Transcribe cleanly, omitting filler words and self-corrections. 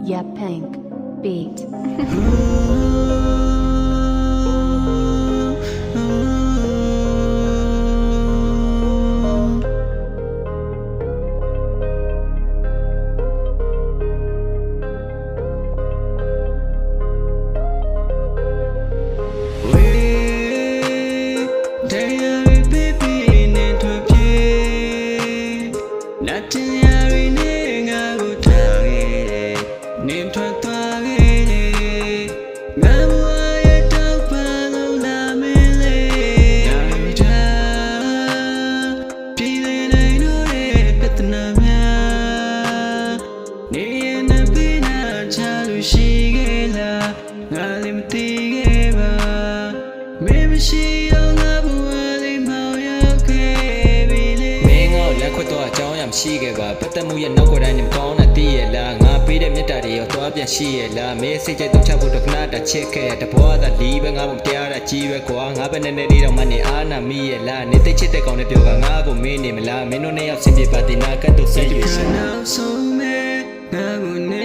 Yeah Pink Beatရှိခဲ့ပါပတ်သက်မှုရဲ့နောက်ကိုယ်တိုင်းနဲ့မကောင်းတာသိရလားငါပေးတဲ့မြတ်တာတွေရောသွားပြန်ရှိရလားမင်းစိတ်ကြိုက်တော့ချဖို့တခဏတာချစ်ခဲ့တဘောသာလီးပဲငါ့ကိုတရားတာကြီးပဲကွာငါပဲနဲ့လေးတော့မှနေအားနာမိရလားနေသိချစ်တဲ့ကောင်နဲ့ပြောကငါ့ကိုမင်းနေမလားမင်းတို့နဲ့ရောက်ဆင်ပြေပါတင်နာကတ်တော့ဆက်ရွေးရှင်နောက်ဆုံးမဲ့ငါကို